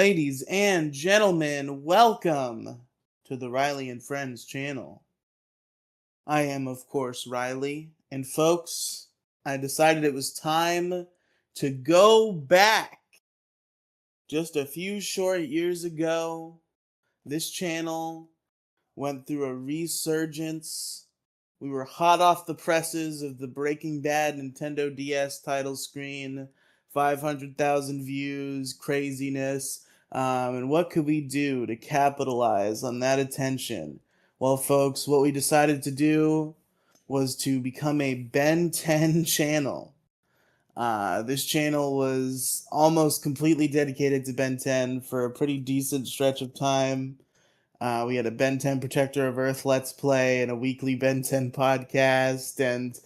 Ladies and gentlemen, welcome to the Riley and Friends channel. I am, of course, Riley, and folks, I decided it was time to go back. Just a few short years ago, this channel went through a resurgence. We were hot off the presses of the Breaking Bad Nintendo DS title screen, 500,000 views, craziness. And what could we do to capitalize on that attention? Well, folks, what we decided to do was to become a Ben 10 channel. This channel was almost completely dedicated to Ben 10 for a pretty decent stretch of time. We had a Ben 10 Protector of Earth Let's Play and a weekly Ben 10 podcast, and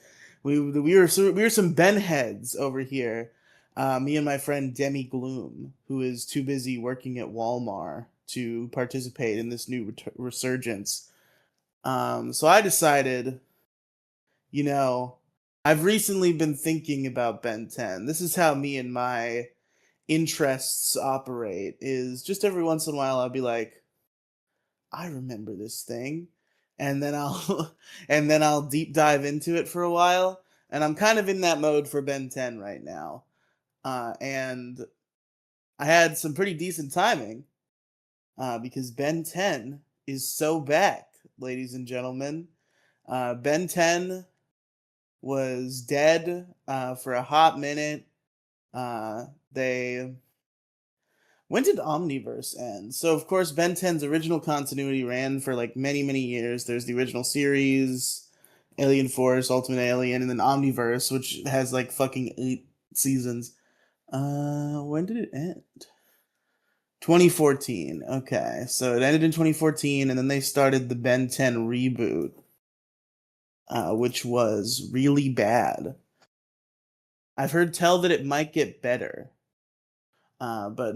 we were some Ben heads over here. Me and my friend Demi Gloom, who is too busy working at Walmart to participate in this new resurgence. So I decided, you know, I've recently been thinking about Ben 10. This is how me and my interests operate. Is just every once in a while I'll be like, I remember this thing, and then I'll and then I'll deep dive into it for a while. And I'm kind of in that mode for Ben 10 right now. And I had some pretty decent timing because Ben 10 is so back, ladies and gentlemen. Ben 10 was dead for a hot minute. They When did Omniverse end? So of course Ben 10's original continuity ran for like many years. There's the original series, Alien Force, Ultimate Alien, and then Omniverse, which has like fucking 8 seasons. When did it end? 2014. Okay, so it ended in 2014, and then they started the Ben 10 reboot, which was really bad. I've heard tell that it might get better, but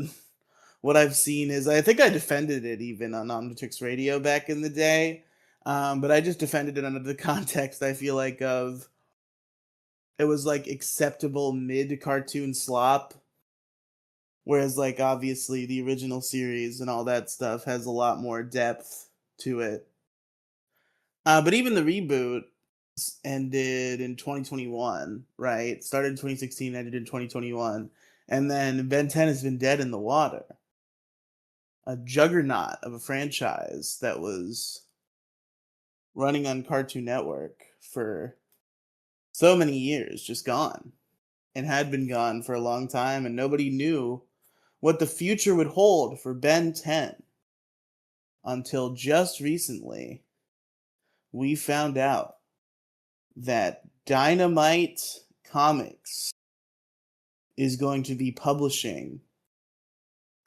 what I've seen is I think I defended it even on Omnitrix Radio back in the day, but I just defended it under the context I feel like of it was like acceptable mid cartoon slop, whereas like obviously the original series and all that stuff has a lot more depth to it. But even the reboot ended in 2021, right? Started in 2016, ended in 2021, and then Ben 10 has been dead in the water, a juggernaut of a franchise that was running on Cartoon Network for so many years, just gone, and had been gone for a long time, and nobody knew what the future would hold for Ben 10 until just recently we found out that Dynamite Comics is going to be publishing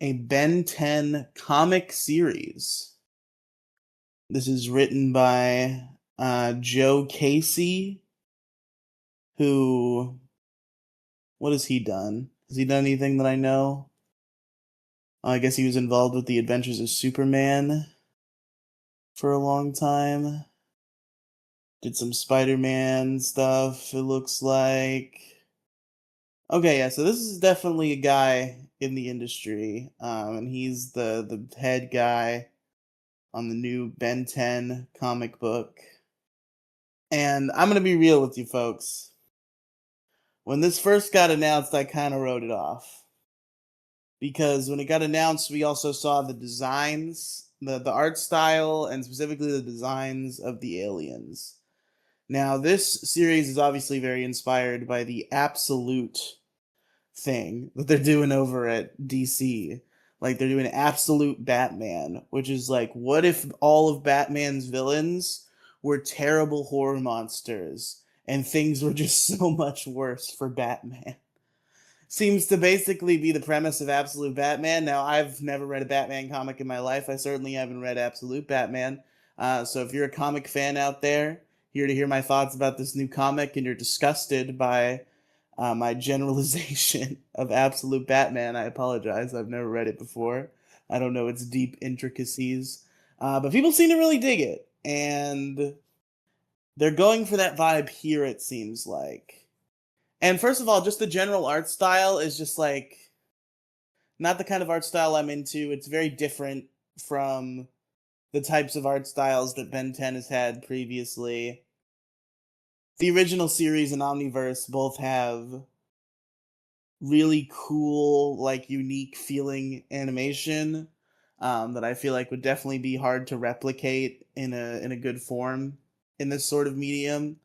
a Ben 10 comic series. This is written by Joe Casey, who, what has he done? Has he done anything that I know? I guess he was involved with the Adventures of Superman for a long time. Did some Spider-Man stuff, it looks like. Okay, yeah, so this is definitely a guy in the industry, and he's the head guy on the new Ben 10 comic book. And I'm gonna be real with you folks. When this first got announced, I kind of wrote it off because when it got announced, we also saw the designs, the art style, and specifically the designs of the aliens. Now, this series is obviously very inspired by the Absolute thing that they're doing over at DC. Like they're doing Absolute Batman, which is like, what if all of Batman's villains were terrible horror monsters and things were just so much worse for Batman? Seems to basically be the premise of Absolute Batman. Now, I've never read a Batman comic in my life. I certainly haven't read Absolute Batman. So if you're a comic fan out there, here to hear my thoughts about this new comic and you're disgusted by my generalization of Absolute Batman, I apologize. I've never read it before. I don't know its deep intricacies. But people seem to really dig it. And they're going for that vibe here, it seems like. And first of all, just the general art style is just like not the kind of art style I'm into. It's very different from the types of art styles that Ben 10 has had previously. The original series and Omniverse both have really cool, like unique feeling animation that I feel like would definitely be hard to replicate in a good form in this sort of medium.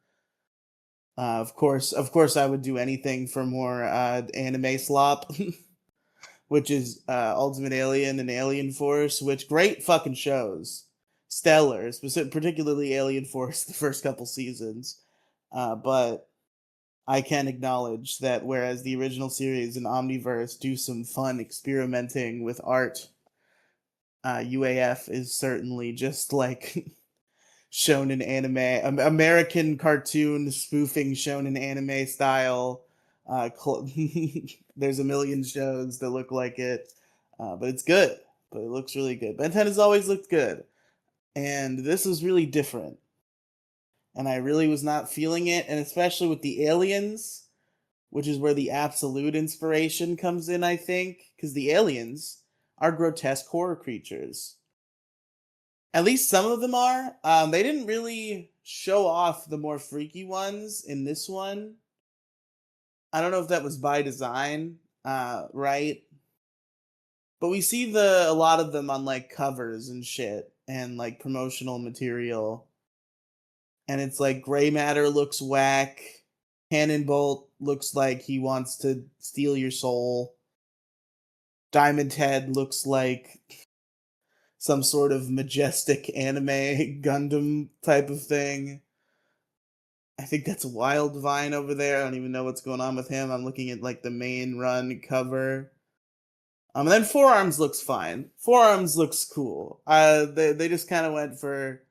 Of course, I would do anything for more anime slop, which is Ultimate Alien and Alien Force, which great fucking shows, stellar, particularly Alien Force the first couple seasons. But I can acknowledge that whereas the original series and Omniverse do some fun experimenting with art, UAF is certainly just like shonen anime, American cartoon spoofing shonen anime style. There's a million shows that look like it, but it's good. But it looks really good. Ben 10 has always looked good, and this was really different. And I really was not feeling it, and especially with the aliens, which is where the absolute inspiration comes in, I think, because the aliens are grotesque horror creatures. At least some of them are. They didn't really show off the more freaky ones in this one. I don't know if that was by design, right? But we see a lot of them on like covers and shit and like promotional material. And it's like gray matter looks whack. Cannonbolt looks like he wants to steal your soul. Diamond Head looks like some sort of majestic anime Gundam type of thing. I think that's Wild Vine over there. I don't even know what's going on with him. I'm looking at like the main run cover. And then Forearms looks fine. Forearms looks cool. They just kind of went for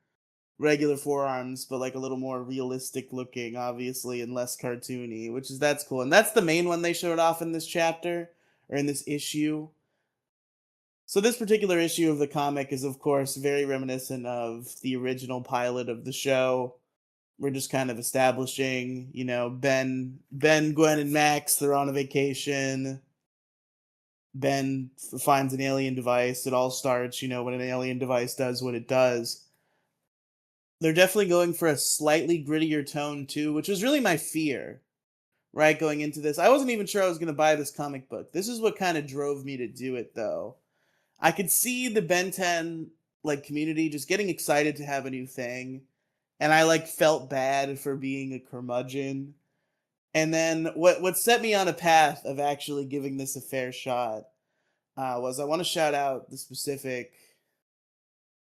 regular Forearms, but like a little more realistic looking, obviously, and less cartoony, that's cool. And that's the main one they showed off in this chapter or in this issue. So this particular issue of the comic is, of course, very reminiscent of the original pilot of the show. We're just kind of establishing, Ben, Gwen, and Max. They're on a vacation. Ben finds an alien device. It all starts, when an alien device does what it does. They're definitely going for a slightly grittier tone too, which was really my fear, right? Going into this, I wasn't even sure I was going to buy this comic book. This is what kind of drove me to do it, though. I could see the Ben 10 like community just getting excited to have a new thing, and I like felt bad for being a curmudgeon. And then what set me on a path of actually giving this a fair shot was I want to shout out the specific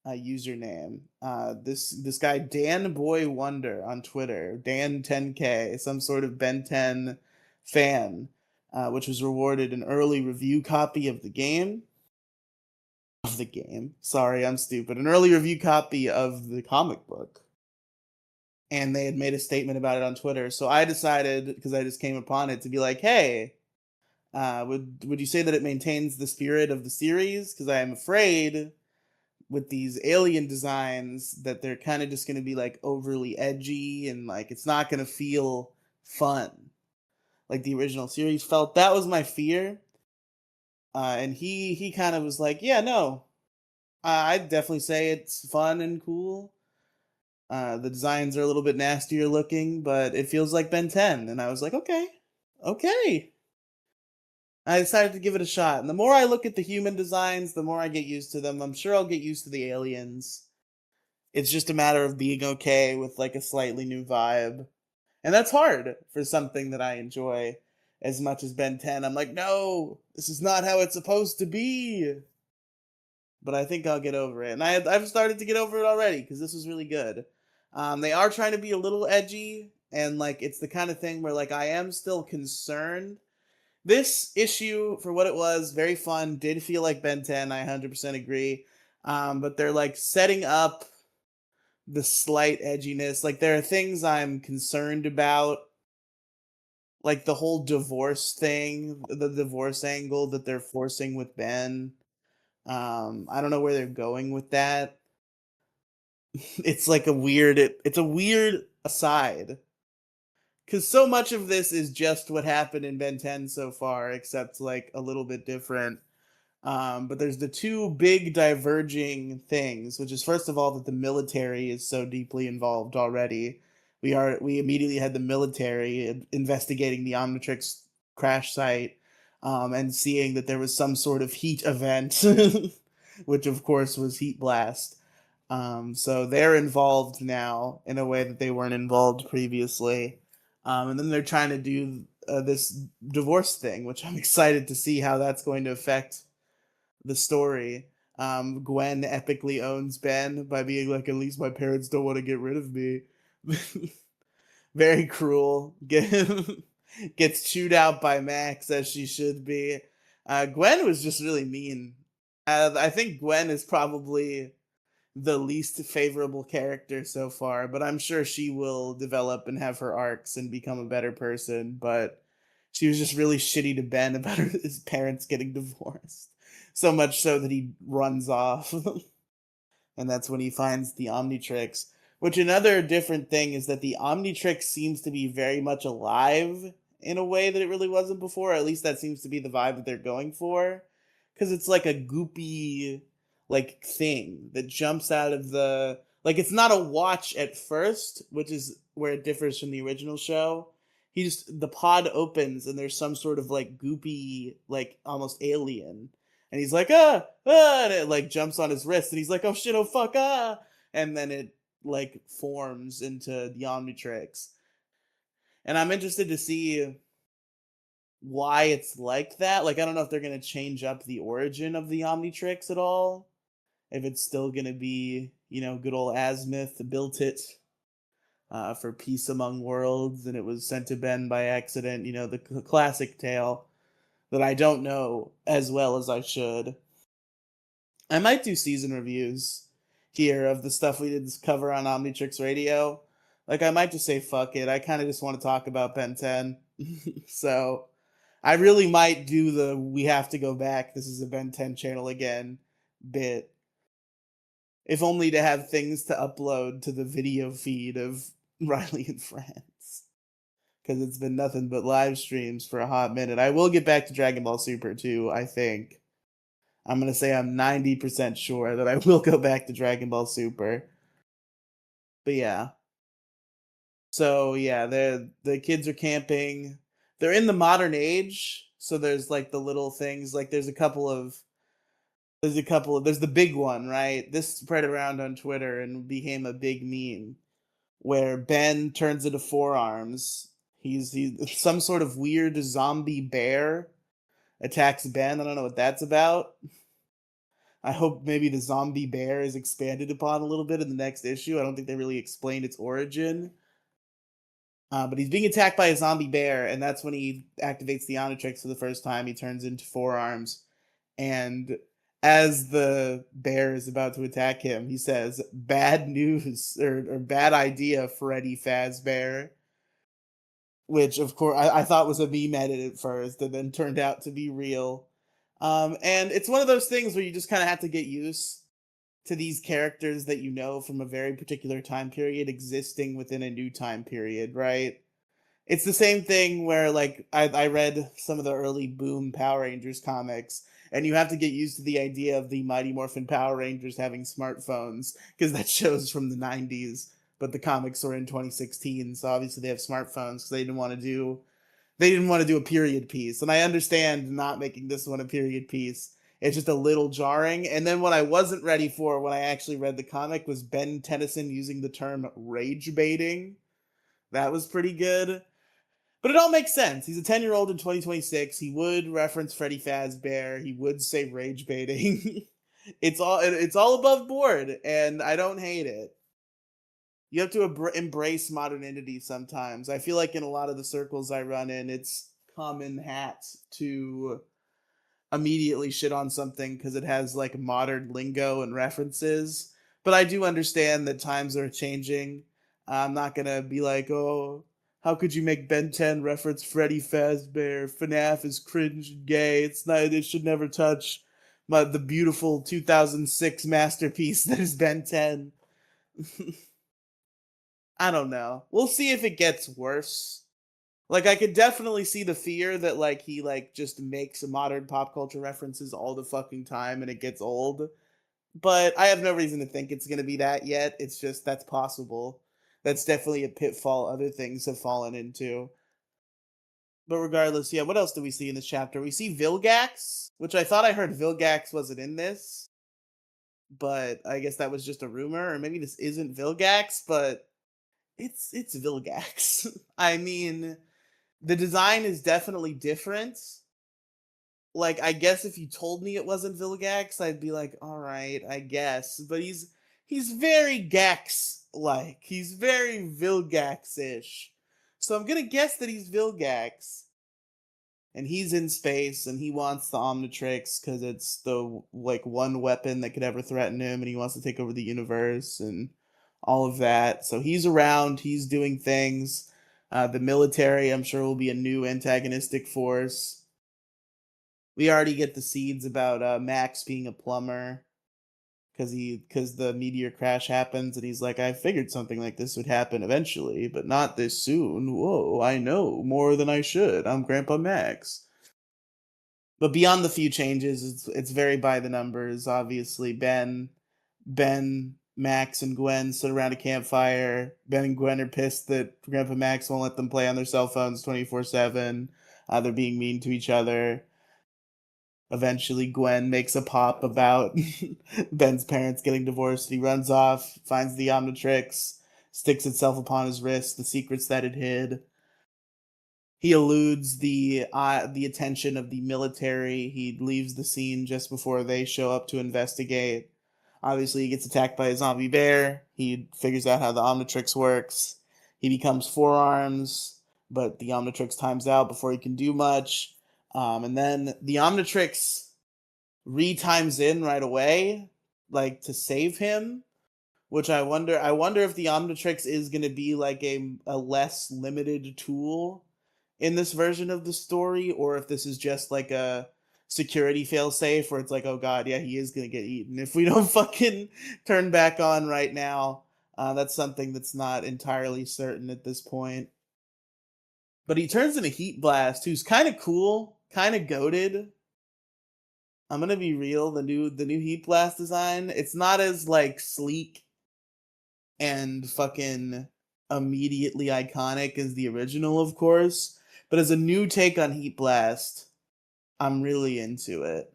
username. This guy Dan Boy Wonder on Twitter, Dan 10K, some sort of Ben 10 fan, which was rewarded an early review copy of the game. Sorry, I'm stupid. An early review copy of the comic book. And they had made a statement about it on Twitter. So I decided, because I just came upon it, to be like, hey, would you say that it maintains the spirit of the series? Because I am afraid with these alien designs that they're kind of just going to be like overly edgy and like it's not going to feel fun like the original series felt. That was my fear. And he kind of was like, yeah, no, I'd definitely say it's fun and cool. The designs are a little bit nastier looking, but it feels like Ben 10. And I was like, okay. I decided to give it a shot. And the more I look at the human designs, the more I get used to them. I'm sure I'll get used to the aliens. It's just a matter of being okay with like a slightly new vibe. And that's hard for something that I enjoy as much as Ben 10. I'm like, no, this is not how it's supposed to be. But I think I'll get over it. And I've started to get over it already because this was really good. They are trying to be a little edgy. And like, it's the kind of thing where like I am still concerned. This issue, for what it was, very fun. Did feel like Ben 10. I 100% agree. But they're like setting up the slight edginess. Like there are things I'm concerned about, like the whole divorce thing, the divorce angle that they're forcing with Ben. I don't know where they're going with that. It's like it's a weird aside because so much of this is just what happened in Ben 10 so far, except like a little bit different. But there's the two big diverging things, which is first of all that the military is so deeply involved already. We immediately had the military investigating the Omnitrix crash site, and seeing that there was some sort of heat event, which of course was heat blast. So they're involved now in a way that they weren't involved previously. And then they're trying to do this divorce thing, which I'm excited to see how that's going to affect the story. Gwen epically owns Ben by being like, at least my parents don't want to get rid of me. Very cruel. Gets chewed out by Max as she should be. Gwen was just really mean. I think Gwen is probably the least favorable character so far, but I'm sure she will develop and have her arcs and become a better person. But she was just really shitty to Ben about his parents getting divorced. So much so that he runs off. And that's when he finds the Omnitrix. Which another different thing is that the Omnitrix seems to be very much alive in a way that it really wasn't before. At least that seems to be the vibe that they're going for. Because it's like a goopy like thing that jumps out of the like it's not a watch at first, which is where it differs from the original show. He just the pod opens and there's some sort of like goopy, like almost alien, and he's like and it like jumps on his wrist and he's like, oh shit, oh fuck, and then it like forms into the Omnitrix. And I'm interested to see why it's like that. Like I don't know if they're gonna change up the origin of the Omnitrix at all. If it's still gonna be, good old Azimuth built it for peace among worlds, and it was sent to Ben by accident. The classic tale that I don't know as well as I should. I might do season reviews here of the stuff we did cover on Omnitrix Radio. Like I might just say fuck it. I kind of just want to talk about Ben 10. So I really might do the we have to go back. This is a Ben 10 channel again bit. If only to have things to upload to the video feed of Riely and Friends. Because it's been nothing but live streams for a hot minute. I will get back to Dragon Ball Super too, I think. I'm going to say I'm 90% sure that I will go back to Dragon Ball Super. But yeah. So yeah, the kids are camping. They're in the modern age, so there's like the little things, like there's the big one, right? This spread around on Twitter and became a big meme where Ben turns into forearms. He's some sort of weird zombie bear attacks Ben. I don't know what that's about. I hope maybe the zombie bear is expanded upon a little bit in the next issue. I don't think they really explained its origin. But he's being attacked by a zombie bear, and that's when he activates the Omnitrix for the first time. He turns into forearms. And as the bear is about to attack him, he says, bad news or bad idea, Freddy Fazbear. Which, of course, I thought was a meme edit at first and then turned out to be real. And it's one of those things where you just kind of have to get used to these characters that you know from a very particular time period existing within a new time period, right? It's the same thing where like I read some of the early Boom Power Rangers comics, and you have to get used to the idea of the Mighty Morphin Power Rangers having smartphones because that show's from the 90s, but the comics are in 2016, so obviously they have smartphones because they didn't want to do a period piece. And I understand not making this one a period piece. It's just a little jarring. And then what I wasn't ready for when I actually read the comic was Ben Tennyson using the term rage baiting. That was pretty good. But it all makes sense. He's a 10-year-old in 2026. He would reference Freddy Fazbear. He would say rage baiting. It's all above board, and I don't hate it. You have to embrace modernity sometimes. I feel like in a lot of the circles I run in, it's common hat to immediately shit on something because it has like modern lingo and references. But I do understand that times are changing. I'm not gonna be like, oh, how could you make Ben 10 reference Freddy Fazbear? FNAF is cringe and gay. It's not. It should never touch the beautiful 2006 masterpiece that is Ben 10. I don't know. We'll see if it gets worse. Like I could definitely see the fear that like he like just makes modern pop culture references all the fucking time and it gets old. But I have no reason to think it's gonna be that yet. It's just that's possible. That's definitely a pitfall other things have fallen into. But regardless, yeah, what else do we see in this chapter? We see Vilgax, which I thought I heard Vilgax wasn't in this, but I guess that was just a rumor, or maybe this isn't Vilgax, but it's Vilgax. I mean, the design is definitely different. Like, I guess if you told me it wasn't Vilgax, I'd be like, all right, I guess. But he's very Gax like. He's very Vilgax ish. So I'm gonna guess that he's Vilgax. And he's in space and he wants the Omnitrix because it's the like one weapon that could ever threaten him, and he wants to take over the universe and all of that. So he's around, he's doing things. The military, I'm sure, will be a new antagonistic force. We already get the seeds about Max being a plumber because the meteor crash happens and he's like, I figured something like this would happen eventually, but not this soon. Whoa, I know more than I should. I'm Grandpa Max. But beyond the few changes, it's very by the numbers. Obviously, Ben, Max, and Gwen sit around a campfire. Ben and Gwen are pissed that Grandpa Max won't let them play on their cell phones 24/7. They're being mean to each other. Eventually, Gwen makes a pop about Ben's parents getting divorced. He runs off, finds the Omnitrix, sticks itself upon his wrist, the secrets that it hid. He eludes the attention of the military. He leaves the scene just before they show up to investigate. Obviously, he gets attacked by a zombie bear. He figures out how the Omnitrix works. He becomes Four Arms, but the Omnitrix times out before he can do much. And then the Omnitrix re-times in right away, like to save him. Which I wonder if the Omnitrix is going to be like a less limited tool in this version of the story, or if this is just like a security failsafe where it's like, oh god, yeah, he is gonna get eaten if we don't fucking turn back on right now. That's something that's not entirely certain at this point. But he turns into Heat Blast, who's kind of cool, kind of goated. I'm gonna be real. The new Heat Blast design, it's not as like sleek and fucking immediately iconic as the original, of course. But as a new take on Heat Blast, I'm really into it.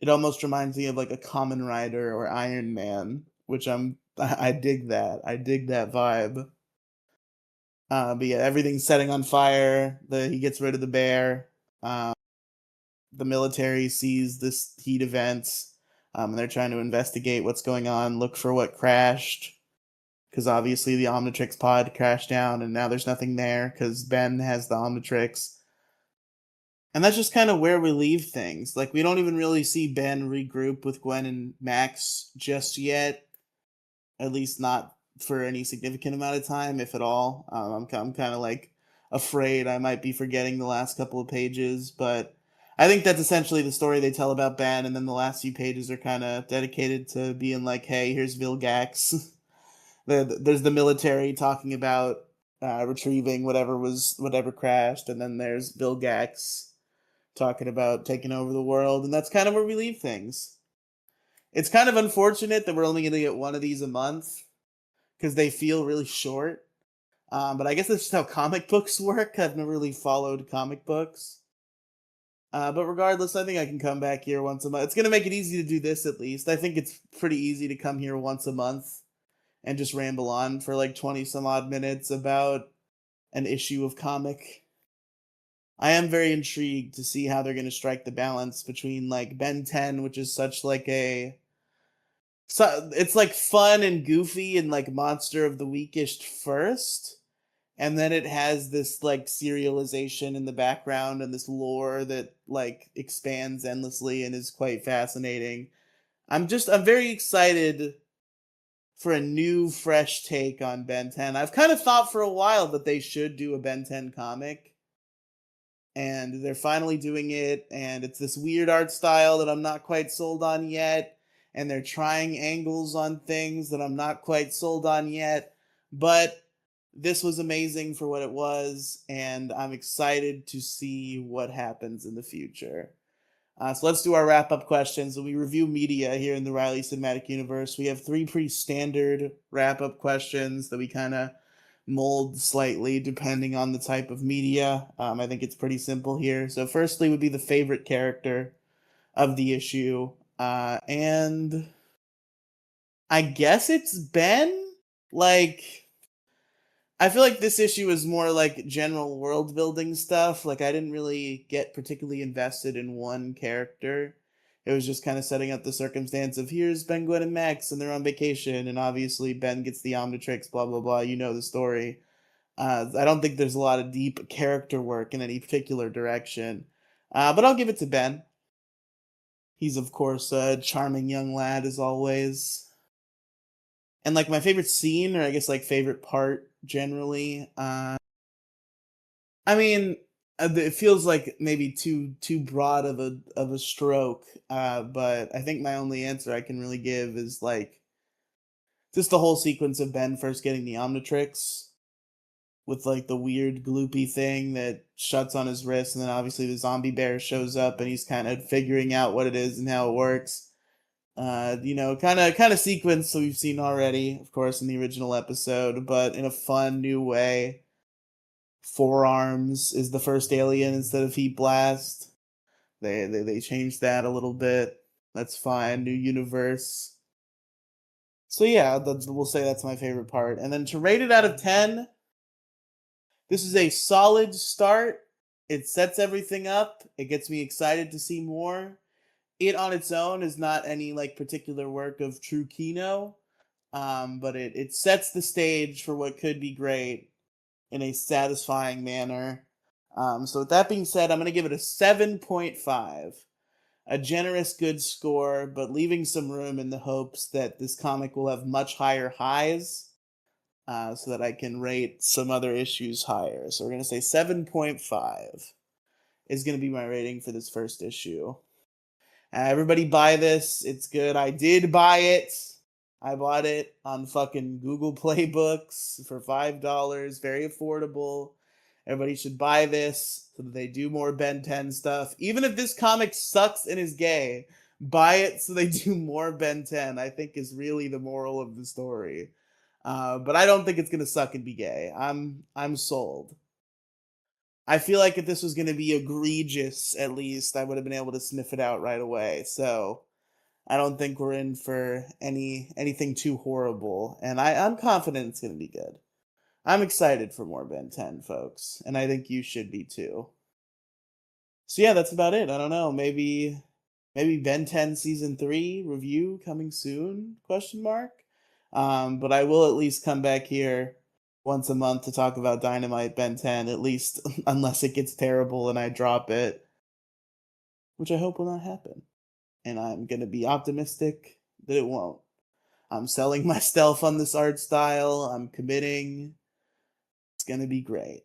It almost reminds me of like a Common Rider or Iron Man, which I dig that. I dig that vibe. But yeah, everything's setting on fire. He gets rid of the bear. Um, the military sees this heat event, and they're trying to investigate what's going on, look for what crashed. Because obviously the Omnitrix pod crashed down, and now there's nothing there because Ben has the Omnitrix. And that's just kind of where we leave things. Like, we don't even really see Ben regroup with Gwen and Max just yet, at least not for any significant amount of time, if at all. I'm kind of like afraid I might be forgetting the last couple of pages, but I think that's essentially the story they tell about Ben, and then the last few pages are kind of dedicated to being like, hey, here's Vilgax. There's the military talking about retrieving whatever crashed, and then there's Vilgax talking about taking over the world, and that's kind of where we leave things. It's kind of unfortunate that we're only going to get one of these a month because they feel really short. But I guess that's just how comic books work. I've never really followed comic books. But regardless, I think I can come back here once a month. It's going to make it easy to do this at least. I think it's pretty easy to come here once a month and just ramble on for like 20 some odd minutes about an issue of comic. I am very intrigued to see how they're going to strike the balance between like Ben 10, which is such like a so it's like fun and goofy and like monster of the weekish first, and then it has this like serialization in the background and this lore that like expands endlessly and is quite fascinating. I'm very excited for a new fresh take on Ben 10. I've kind of thought for a while that they should do a Ben 10 comic, and they're finally doing it, and it's this weird art style that I'm not quite sold on yet, and they're trying angles on things that I'm not quite sold on yet, but This was amazing for what it was, and I'm excited to see what happens in the future. So let's do our wrap up questions. We review media here in the Riely Cinematic Universe. We have three pretty standard wrap up questions that we kind of mold slightly depending on the type of media. I think it's pretty simple here. So, firstly, would be the favorite character of the issue. And I guess it's Ben. Like, I feel like this issue is more like general world building stuff. Like I didn't really get particularly invested in one character. It was just kind of setting up the circumstance of here's Ben, Gwen, and Max, and they're on vacation, and obviously Ben gets the Omnitrix, blah blah blah. You know the story. I don't think there's a lot of deep character work in any particular direction, but I'll give it to Ben. He's of course a charming young lad as always, and like my favorite scene, or I guess like favorite part generally. I mean, it feels like maybe too broad of a stroke, but I think my only answer I can really give is like just the whole sequence of Ben first getting the Omnitrix with like the weird gloopy thing that shuts on his wrist, and then obviously the zombie bear shows up and he's kind of figuring out what it is and how it works. Kind of sequence that we've seen already, of course, in the original episode, but in a fun new way. Forearms is the first alien instead of Heat Blast. They changed that a little bit. That's fine. New universe. So yeah, we'll say that's my favorite part. And then to rate it out of 10, this is a solid start. It sets everything up. It gets me excited to see more. It on its own is not any like particular work of true Kino, but it sets the stage for what could be great in a satisfying manner. So with that being said, I'm going to give it a 7.5. A generous, good score, but leaving some room in the hopes that this comic will have much higher highs, so that I can rate some other issues higher. So we're going to say 7.5 is going to be my rating for this first issue. Everybody buy this. It's good. I did buy it. I bought it on fucking Google Play Books for $5. Very affordable. Everybody should buy this so that they do more Ben 10 stuff. Even if this comic sucks and is gay, buy it so they do more Ben 10, I think is really the moral of the story. But I don't think it's gonna suck and be gay. I'm sold. I feel like if this was gonna be egregious, at least I would have been able to sniff it out right away. So I don't think we're in for anything too horrible, and I'm confident it's gonna be good. I'm excited for more Ben 10, folks, and I think you should be too. So yeah, that's about it. I don't know. Maybe Ben 10 season 3 review coming soon? Question mark. But I will at least come back here once a month to talk about Dynamite Ben 10, at least unless it gets terrible and I drop it, which I hope will not happen. And I'm gonna be optimistic that it won't. I'm selling myself on this art style. I'm committing. It's gonna be great.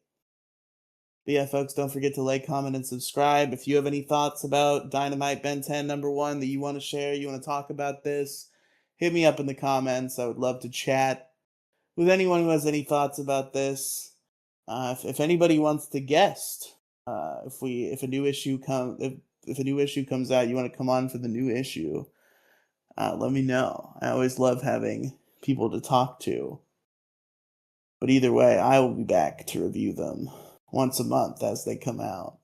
But yeah, folks, don't forget to like, comment, and subscribe. If you have any thoughts about Dynamite Ben 10 number 1 that you want to share, you want to talk about this, hit me up in the comments. I would love to chat with anyone who has any thoughts about this. If anybody wants to guest, if a new issue if a new issue comes out, you want to come on for the new issue, let me know. I always love having people to talk to. But either way, I will be back to review them once a month as they come out.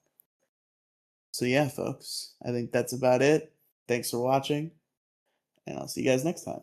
So yeah, folks, I think that's about it. Thanks for watching, and I'll see you guys next time.